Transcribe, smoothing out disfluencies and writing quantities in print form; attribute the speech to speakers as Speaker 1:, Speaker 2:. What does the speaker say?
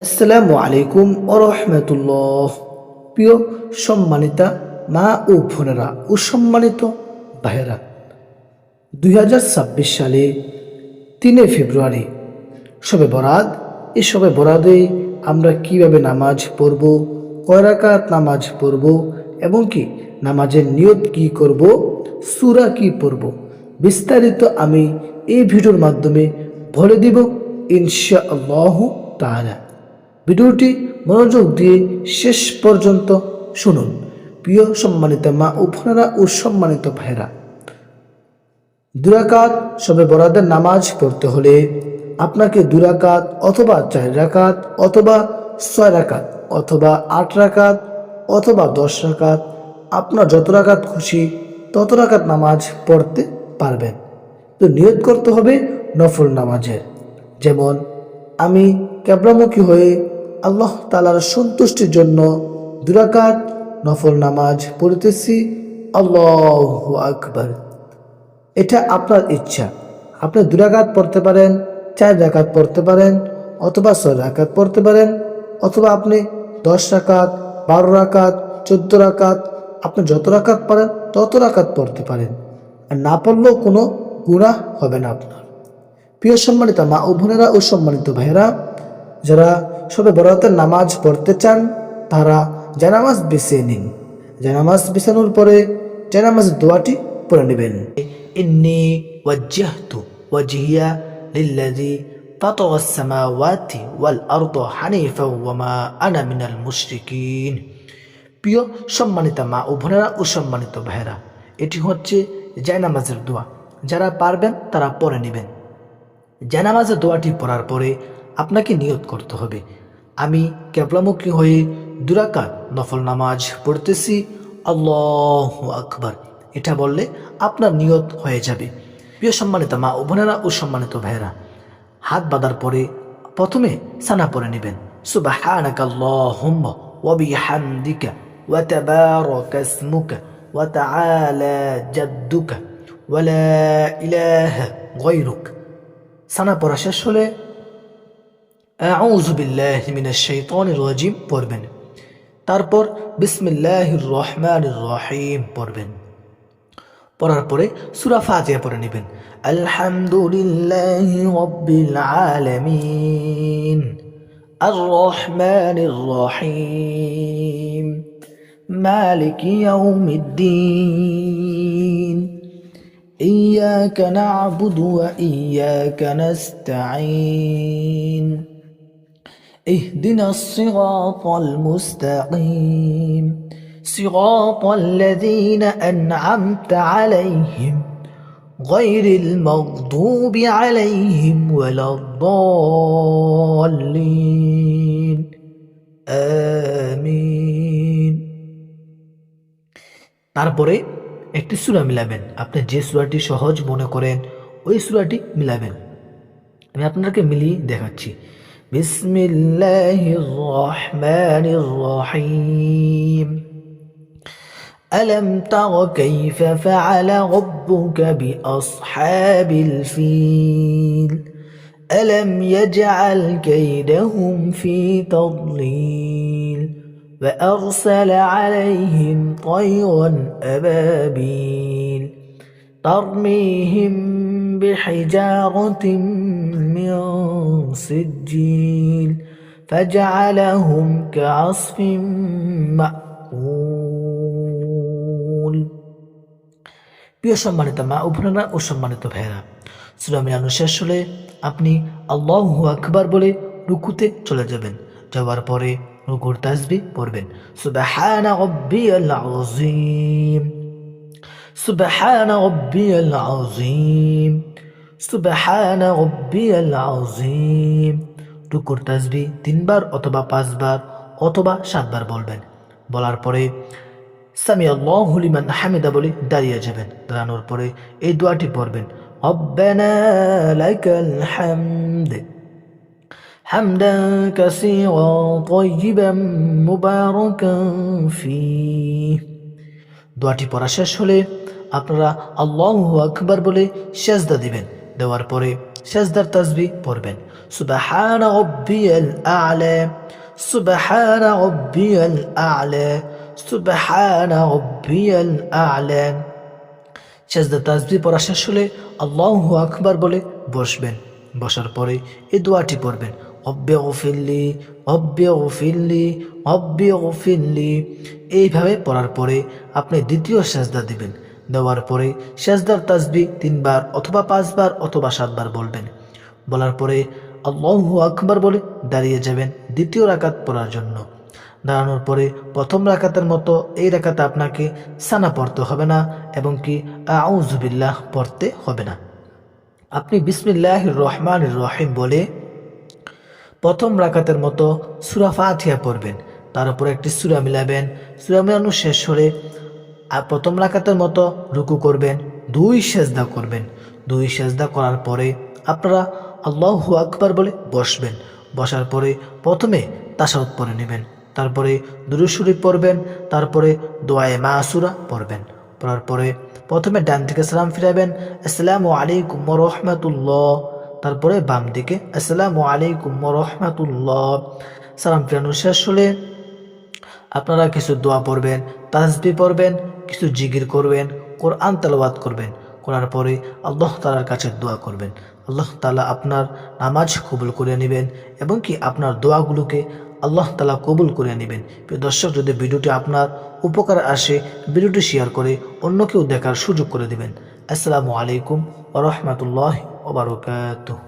Speaker 1: আসসালামু আলাইকুম ওরহমতুল্লাহ। প্রিয় সম্মানিতা মা ও বোনেরা ও সম্মানিত ভাইয়েরা, 2026 সালে 3 ফেব্রুয়ারি শবে বরাত। এই শবে বরাতে আমরা কিভাবে নামাজ পড়ব, কয় রাকাত নামাজ পড়ব এবং কি নামাজের নিয়ত কি করব, সূরা কি পড়ব, বিস্তারিত আমি এই ভিডিওর মাধ্যমে বলে দিব ইনশাআল্লাহ তাআলা। ভিডিওটি মনোযোগ দিয়ে শেষ পর্যন্ত শুনুন। প্রিয় সম্মানিত মা ও বোনেরা ও সম্মানিত ভাইরা, 2 রাকাত শবে বরাতের নামাজ পড়তে হলে আপনাকে 2 রাকাত অথবা 4 রাকাত অথবা 6 রাকাত অথবা 8 রাকাত অথবা 10 রাকাত, আপনার যত রাকাত খুশি তত রাকাত নামাজ পড়তে পারবেন। তো নিয়ত করতে হবে নফল নামাজের। যেমন আমি ক্যাবলামুখী হয়ে আল্লাহ তাআলার সন্তুষ্টির জন্য 2 রাকাত নফল নামাজ পড়তেছি, আল্লাহু আকবার। এটা আপনার ইচ্ছা। আপনি 2 রাকাত পড়তে পারেন, 4 রাকাত পড়তে পারেন অথবা 6 রাকাত পড়তে পারেন, অথবা আপনি 10 রাকাত, 12 রাকাত, 14 রাকাত, আপনি যত রাকাত পারেন তত রাকাত পড়তে পারেন। আর না পড়লেও কোনো গুনাহ হবে না আপনার। প্রিয় সম্মানিত মা ও বোনেরা ও সম্মানিত ভাইয়েরা, যারা শবে বরাতের নামাজ পড়তে চান তারা জানামাজ বেছে নিন। জানামাজ বিছানোর পরে জানামাজের দোয়াটি পড়ে নেবেন। ইন্নী ওয়াজ্জাহতু ওয়াজহিয়া লিল্লাযী ফাতারাস সামাওয়াতি ওয়াল আরদা হানিফাও ওয়া মা আনা মিনাল মুশরিকিন। প্রিয় সম্মানিত মা ও বোনেরা ও সম্মানিত ভাইয়েরা, এটি হচ্ছে জানামাজের দোয়া। যারা পারবেন তারা পড়ে নেবেন। জানামাজের দোয়াটি পড়ার পরে আপনাকে নিয়ত করতে হবে, আমি ক্যাবলামুখী হয়ে 2 রাকাত নফল নামাজ পড়তেছি, আল্লাহু আকবার। এটা বললে আপনার নিয়ত হয়ে যাবে। প্রিয় সম্মানিত মা ও বোনেরা ও সম্মানিত ভাইয়েরা, হাত বাঁধার পরে প্রথমে সানা পড়ে নেবেন, সুবহানাকা আল্লাহুম্মা ওয়া বিহামদিকা ওয়া তাবারাকা ইসমুকা ওয়া তাআলা জাদ্দুকা ওয়া লা ইলাহা গায়রুক। সানা পড়া শেষ হলে আউযু বিল্লাহি মিনাশ শাইতানির রাজিম পড়বেন। তারপর বিসমিল্লাহির রহমানির রহিম পড়বেন। পড়ার পরে সূরা ফাতিহা পড়ে নেবেন। আলহামদুলিল্লাহি রাব্বিল আলামিন আর রহমানির রহিম মালিকি ইয়াউমিদ্দিন إياك نعبد وإياك نستعين اهدنا الصراط المستقيم صراط الذين أنعمت عليهم غير المغضوب عليهم ولا الضالين آمين। তারপরে একটি সূরা মিলাবেন। আপনি যে সূরাটি সহজ মনে করেন ওই সূরাটি মিলাবেন। আমি আপনাদেরকে মিলিয়ে দেখাচ্ছি। বিসমিল্লাহির রহমানির রহিম আলম তারা কাইফা ফাআলা রাব্বুকা বিআসহাবিল ফিল আলম ইয়াজআল কাইদাহুম ফি তাদলিল وأرسل عليهم طيرا أبابيل ترميهم بحجارة من سجيل فجعلهم كعصف مأكول। প্রিয় সম্মানিত মা ও বোনেরা ও সম্মানিত ভাইয়েরা, সূরা মিলানো শেষ হলে আপনি আল্লাহু আকবার বলে রুকুতে চলে যাবেন। যাওয়ার পরে রুকুর তাসবিহ পড়বেন, সুবহানা রাব্বিয়াল আযীম সুবহানা রাব্বিয়াল আযীম সুবহানা রাব্বিয়াল আযীম। রুকুর তাসবিহ 3 বার অথবা 5 বার অথবা 7 বার বলবেন। বলার পরে সামি আল্লাহু লিমান হামিদা বলে দাঁড়িয়ে যাবেন। দাঁড়ানোর পরে এই দোয়াটি পড়বেন, রব্বানা লাকাল হামদ حمدا كثيرا طيبا مباركا فيه। দোয়াটি পড়া শেষ হলে আপনারা আল্লাহু আকবার বলে সেজদা দিবেন। দেওয়ার পরে সেজদার তাসবিহ পড়বেন, সুবহান রাব্বিয়াল আ'লা, সুবহান রাব্বিয়াল আ'লা, সুবহান রাব্বিয়াল আ'লা। সেজদার তাসবিহ পড়া শেষ হলে আল্লাহু আকবার বলে বসবেন। বসার পরে এই দোয়াটি পড়বেন, রব্বিগফিরলি, রব্বিগফিরলি, রব্বিগফিরলি। এইভাবে পড়ার পরে আপনি দ্বিতীয় সেজদা দিবেন। দেওয়ার পরে সেজদার তাসবিহ 3 বার অথবা 5 বার অথবা 7 বার বলবেন। বলার পরে আল্লাহু আকবার বলে দাঁড়িয়ে যাবেন দ্বিতীয় রাকাত পড়ার জন্য। দাঁড়ানোর পরে প্রথম রাকাতের মতো এই রাকাতে আপনাকে সানা পড়তে হবে না এবং কি আউযু বিল্লাহ পড়তে হবে না। আপনি বিসমিল্লাহির রহমানির রহিম বলে প্রথম রাকাতের মতো সূরা ফাতিহা পড়বেন। তার উপরে একটি সূরা মিলাবেন। সূরা মিলানো শেষ হলে প্রথম রাকাতের মতো রুকু করবেন, 2 সেজদা করবেন। 2 সেজদা করার পরে আপনারা আল্লাহু আকবার বলে বসবেন। বসার পরে প্রথমে তাশাহুদ পড়ে নেবেন, তারপরে দুরূদ শরীফ পড়বেন, তারপরে দোয়ায়ে মাসুরা পড়বেন। পড়ার পরে প্রথমে ডান দিকে সালাম ফিরাবেন, আসসালামু আলাইকুম ওয়া রাহমাতুল্লাহ। তারপরে বাম দিকে আসসালামু আলাইকুম ওয়া রাহমাতুল্লাহ। সালাম ফিরানো শেষ হলে আপনারা কিছু দোয়া পড়বেন, তাসবিহ পড়বেন, কিছু জিকির করবেন, কোরআন তেলাওয়াত করবেন। করার পরে আল্লাহ তাআলার কাছে দোয়া করবেন। আল্লাহ তাআলা আপনার নামাজ কবুল করে নেবেন এবং কি আপনার দোয়াগুলোকে আল্লাহ তাআলা কবুল করে নেবেন। প্রিয় দর্শক, যদি ভিডিওটি আপনার উপকার আসে, ভিডিওটি শেয়ার করে অন্য কেউ দেখার সুযোগ করে দিবেন। আসসালামু আলাইকুম ওয়া রাহমাতুল্লাহি ওয়া বারাকাতুহু।